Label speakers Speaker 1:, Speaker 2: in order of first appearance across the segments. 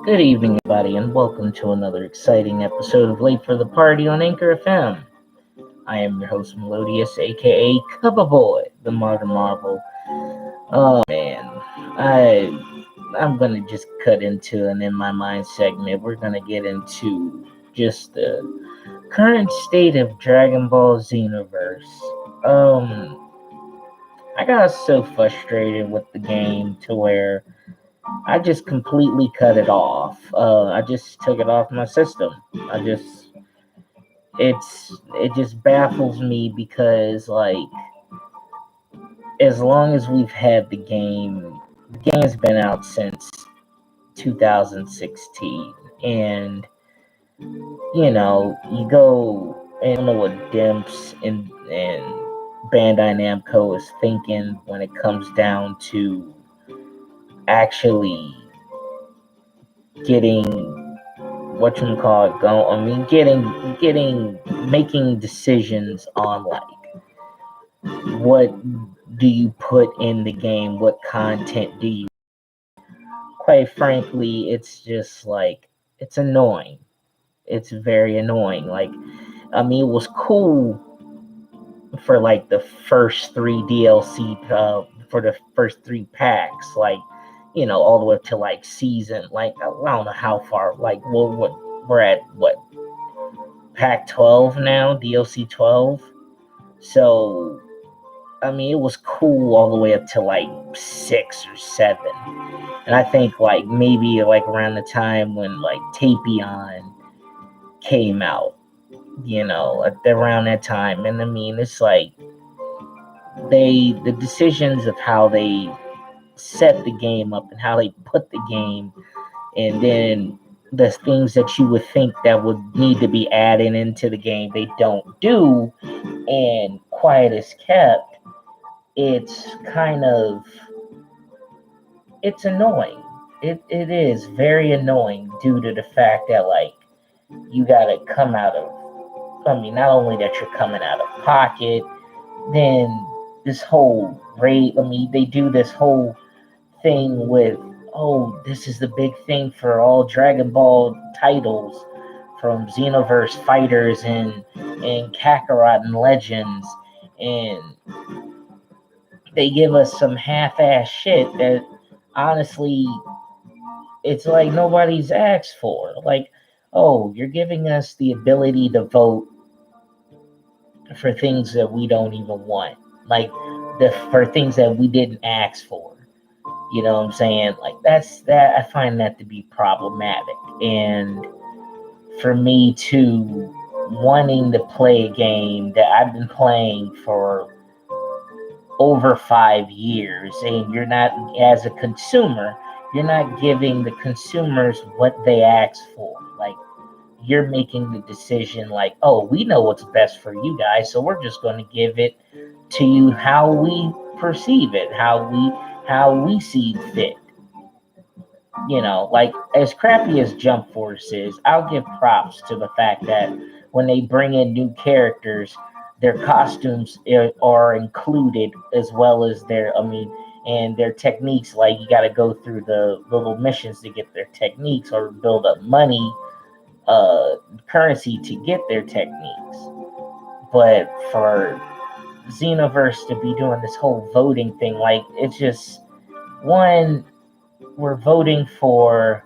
Speaker 1: Good evening, everybody, and welcome to another exciting episode of Late for the Party on Anchor FM. I am your host, Melodious, aka Cover Boy, the Martyr Marvel. Oh man, I'm gonna just cut into an In My Mind segment. We're gonna get into just the current state of Dragon Ball Xenoverse. I got so frustrated with the game to where I just completely cut it off. I just took it off my system. It just baffles me because as long as we've had the game's been out since 2016, and you go and I don't know what Dimps and Bandai Namco is thinking when it comes down to actually getting whatchamacallit going. I mean, getting making decisions on what do you put in the game, what content do you. Quite frankly, it's just it's annoying. It's very annoying. It was cool for the first three DLC for the first three packs, all the way up to season, I don't know how far, what we're at, what pack 12 now, DLC 12. So it was cool all the way up to 6 or 7. And I think maybe around the time when Tapion came out, around that time. And it's the decisions of how they set the game up and how they put the game, and then the things that you would think that would need to be added into the game they don't do, and quiet as kept. It's annoying. It is very annoying due to the fact that you gotta come out of, not only that you're coming out of pocket, then this whole rate, they do this whole thing with, oh, this is the big thing for all Dragon Ball titles, from Xenoverse Fighters and Kakarot and Legends, and they give us some half-ass shit that honestly it's nobody's asked for. Oh, you're giving us the ability to vote for things that we don't even want, for things that we didn't ask for. You know what I'm saying? That I find that to be problematic. And for me to wanting to play a game that I've been playing for over 5 years, and you're not, as a consumer, you're not giving the consumers what they asked for. You're making the decision oh, we know what's best for you guys, so we're just going to give it to you how we perceive it, how we see fit. As crappy as Jump Force is, I'll give props to the fact that when they bring in new characters, their costumes are included, as well as and their techniques. You got to go through the little missions to get their techniques, or build up money, currency to get their techniques. But for Xenoverse to be doing this whole voting thing, it's just, one, we're voting for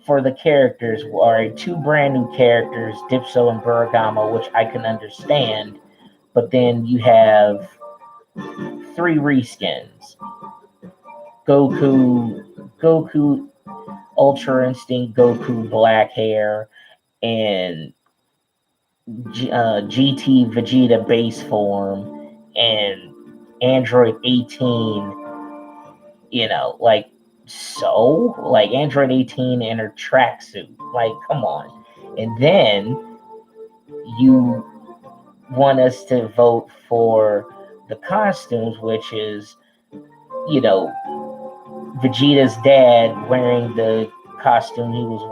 Speaker 1: the characters, are two brand new characters, Dipso and Buragamo, which I can understand, but then you have 3 reskins: Goku Ultra Instinct, Goku Black Hair, and GT Vegeta base form, and Android 18. Android 18 in her tracksuit. Come on. And then you want us to vote for the costumes, which is, Vegeta's dad wearing the costume he was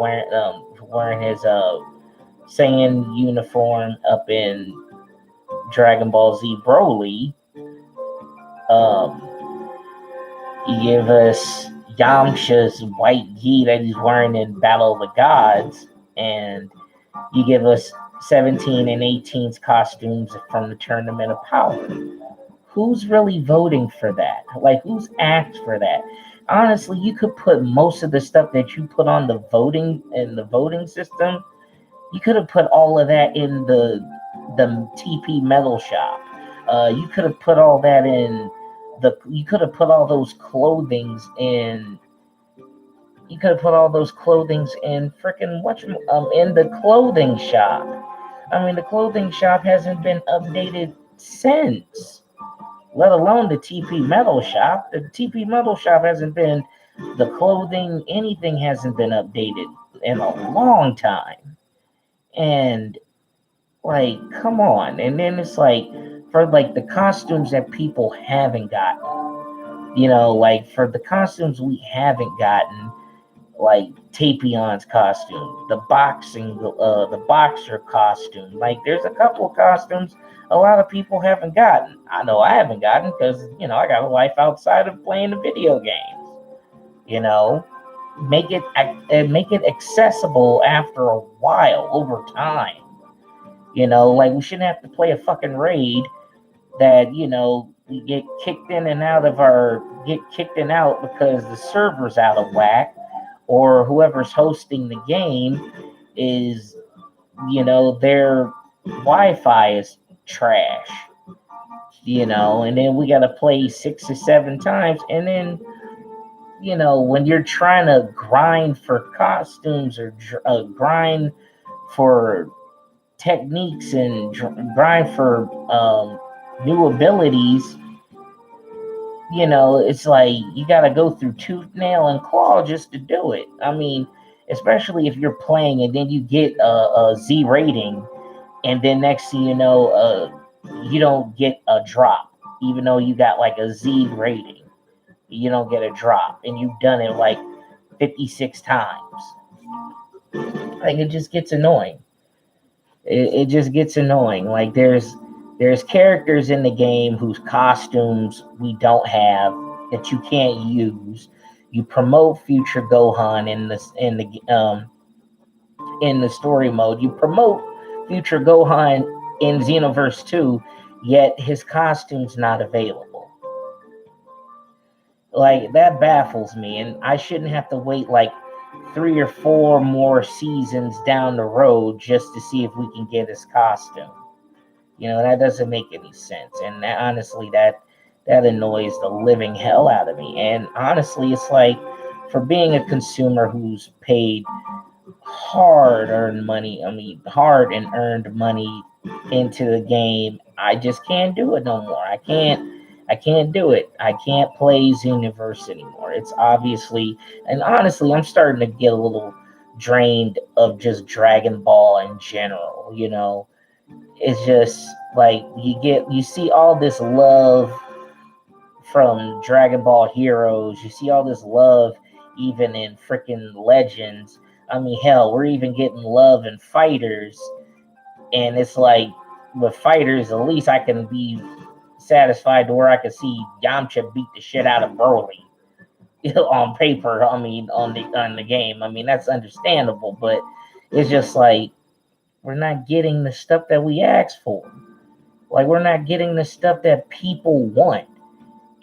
Speaker 1: wearing his Saiyan uniform up in Dragon Ball Z Broly. You Yamcha's white gi that he's wearing in Battle of the Gods, and you give us 17 and 18's costumes from the Tournament of Power. Who's really voting for that? Like, who's asked for that? Honestly, you could put most of the stuff that you put on the voting system. You could have put all of that in the TP Metal Shop. You could have put all that in you could have put all those clothings in. You could have put all those clothings in freaking in the clothing shop. I mean, the clothing shop hasn't been updated since, let alone the TP Metal Shop. The TP Metal Shop hasn't been, the clothing, anything hasn't been updated in a long time. And, like, come on. And then it's like, for, like, the costumes that people haven't gotten, you know, like, for the costumes we haven't gotten, like Tapion's costume, the boxer costume. Like, there's a couple of costumes a lot of people haven't gotten. I know I haven't gotten because, you know, I got a life outside of playing the video games. You know, make it accessible after a while, over time. You know, like, we shouldn't have to play a fucking raid that, you know, we get kicked in and out because the server's out of whack, or whoever's hosting the game is, you know, their Wi-Fi is trash, you know, and then we got to play 6 or 7 times. And then, you know, when you're trying to grind for costumes or grind for techniques and grind for new abilities, you know, it's like you got to go through tooth, nail, and claw just to do it. I mean, especially if you're playing and then you get a Z rating, and then next thing you know, you don't get a drop, even though you got like a Z rating. You don't get a drop, and you've done it like 56 times. Like, it just gets annoying. It just gets annoying. Like, there's characters in the game whose costumes we don't have, that you can't use. You promote future Gohan in the story mode. You promote future Gohan in Xenoverse 2, yet his costume's not available. Like, that baffles me, and I shouldn't have to wait like 3 or 4 more seasons down the road just to see if we can get his costume. You know, that doesn't make any sense. And honestly, that annoys the living hell out of me. And honestly, it's like, for being a consumer who's paid hard and earned money into the game, I just can't do it no more. I can't do it. I can't play Xenoverse anymore. It's obviously, and honestly, I'm starting to get a little drained of just Dragon Ball in general, you know. It's just like, you see all this love from Dragon Ball Heroes. You see all this love even in freaking Legends. I mean, hell, we're even getting love in Fighters. And it's like, with Fighters, at least I can be satisfied to where I can see Yamcha beat the shit out of Broly on paper. I mean, on the game. I mean, that's understandable, but it's just like, we're not getting the stuff that we asked for. Like, we're not getting the stuff that people want.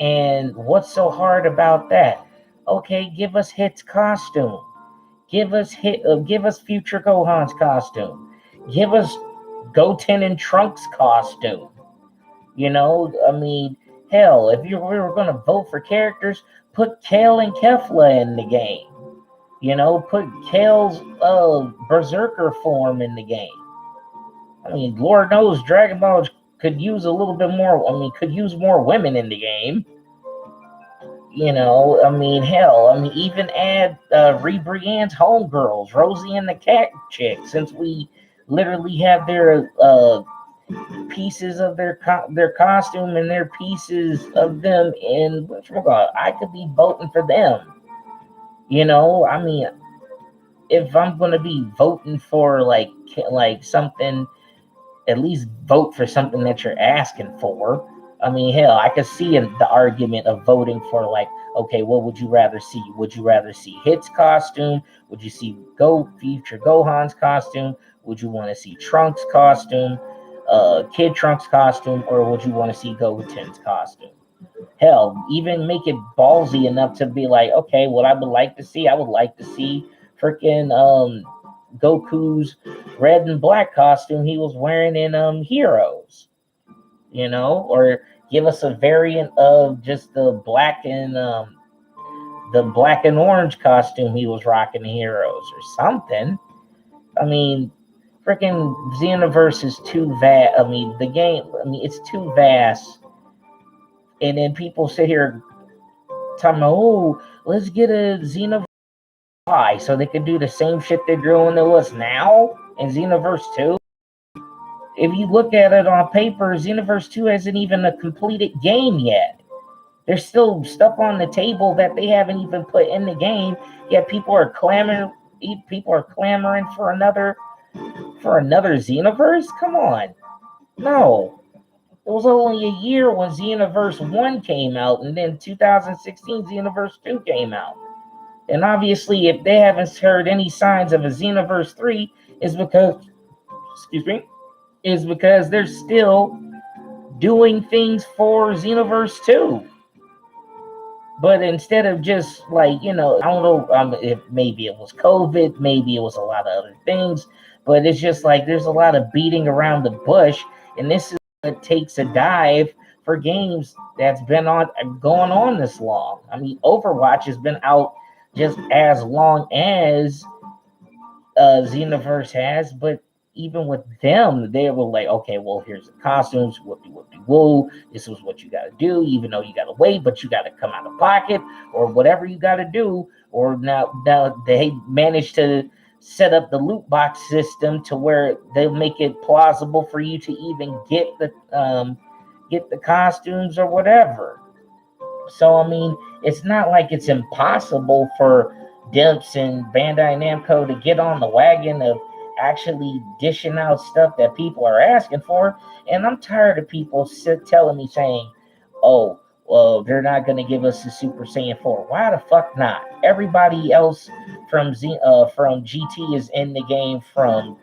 Speaker 1: And what's so hard about that? Okay, give us Hit's costume. Give us future Gohan's costume. Give us Goten and Trunks' costume. You know, I mean, hell, if we were going to vote for characters, put Kale and Kefla in the game. You know, put Kale's Berserker form in the game. I mean, Lord knows Dragon Ball could use a little bit more. I mean, could use more women in the game. You know, I mean, hell, I mean, even add Brienne's homegirls, Rosie and the Cat Chick, since we literally have their pieces of their costume and their pieces of them in whatchamacallit. I could be voting for them. You know, I mean, if I'm gonna be voting for like something, at least vote for something that you're asking for. I mean, hell, I could see the argument of voting for, like, okay, what would you rather see? Would you rather see Hit's costume? Would you see future Gohan's costume? Would you want to see Trunks' costume, Kid Trunks' costume, or would you want to see Goten's costume? Hell, even make it ballsy enough to be like, okay, what I would like to see, I would like to see freaking Goku's red and black costume he was wearing in Heroes, or give us a variant of just the black and orange costume he was rocking in Heroes or something. I mean, freaking Xenoverse is too vast. I mean, the game, it's too vast. And then people sit here talking about, oh, let's get a Xenoverse so they can do the same shit they're doing to us now in Xenoverse 2. If you look at it on paper, Xenoverse 2 hasn't even a completed game yet. There's still stuff on the table that they haven't even put in the game, yet people are clamoring for another Xenoverse? Come on. No. It was only a year when Xenoverse 1 came out, and then 2016 Xenoverse 2 came out. And obviously, if they haven't heard any signs of a Xenoverse 3, is because they're still doing things for Xenoverse 2. But instead of just like, I don't know, if maybe it was COVID, maybe it was a lot of other things, but it's just like there's a lot of beating around the bush, and this is what takes a dive for games that's been going on this long. I mean, Overwatch has been out just as long as Xenoverse has, but even with them, they were like, okay, well, here's the costumes, whoopie-whoopie-woo, this is what you got to do, even though you got to wait, but you got to come out of pocket, or whatever you got to do. Or now they managed to set up the loot box system to where they'll make it plausible for you to even get the costumes or whatever. So, I mean, it's not like it's impossible for Dimps and Bandai Namco to get on the wagon of actually dishing out stuff that people are asking for. And I'm tired of people telling me, saying, oh, well, they're not going to give us the Super Saiyan 4. Why the fuck not? Everybody else from GT is in the game, from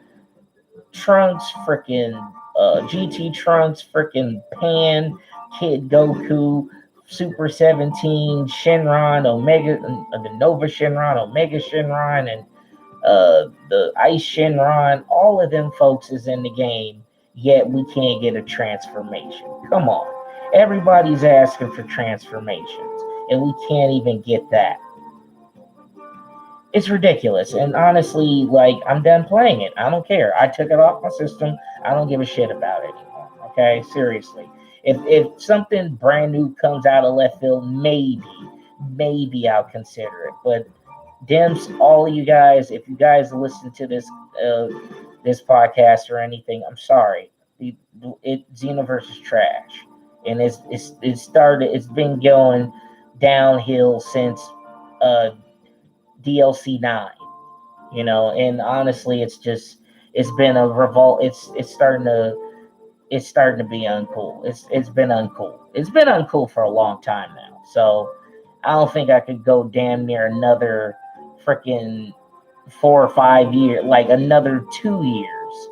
Speaker 1: Trunks, freaking GT Trunks, freaking Pan, Kid Goku, Super 17, Shenron, Omega, the Nova Shenron, Omega Shenron, and the Ice Shenron. All of them folks is in the game, yet we can't get a transformation. Come on. Everybody's asking for transformations, and we can't even get that. It's ridiculous. And honestly, like, I'm done playing it. I don't care. I took it off my system. I don't give a shit about it anymore. Okay? Seriously. If something brand new comes out of left field, maybe I'll consider it. But Dims, all of you guys, if you guys listen to this podcast or anything, I'm sorry. Xenoverse is trash. And it's been going downhill since DLC 9, and honestly, it's been a revolt. It's starting to be uncool. It's been uncool. It's been uncool for a long time now. So I don't think I could go damn near another freaking 4 or 5 years, like another 2 years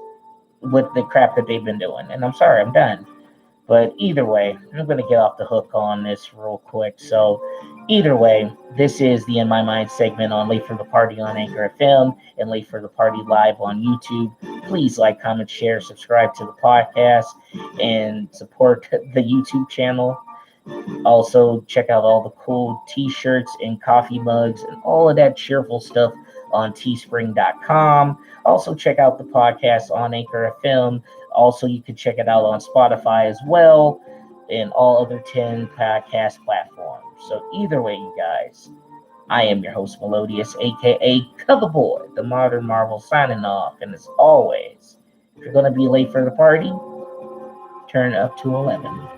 Speaker 1: with the crap that they've been doing. And I'm sorry, I'm done. But either way, I'm going to get off the hook on this real quick. So either way, this is the In My Mind segment on Late for the Party on Anchor FM and Late for the Party live on YouTube. Please like, comment, share, subscribe to the podcast, and support the YouTube channel. Also, check out all the cool t-shirts and coffee mugs and all of that cheerful stuff on teespring.com. Also, check out the podcast on Anchor FM. Also, you can check it out on Spotify as well, and all other 10 podcast platforms. So either way, you guys, I am your host, Melodious, a.k.a. Coverboy, the Modern Marvel, signing off. And as always, if you're going to be late for the party, turn up to 11.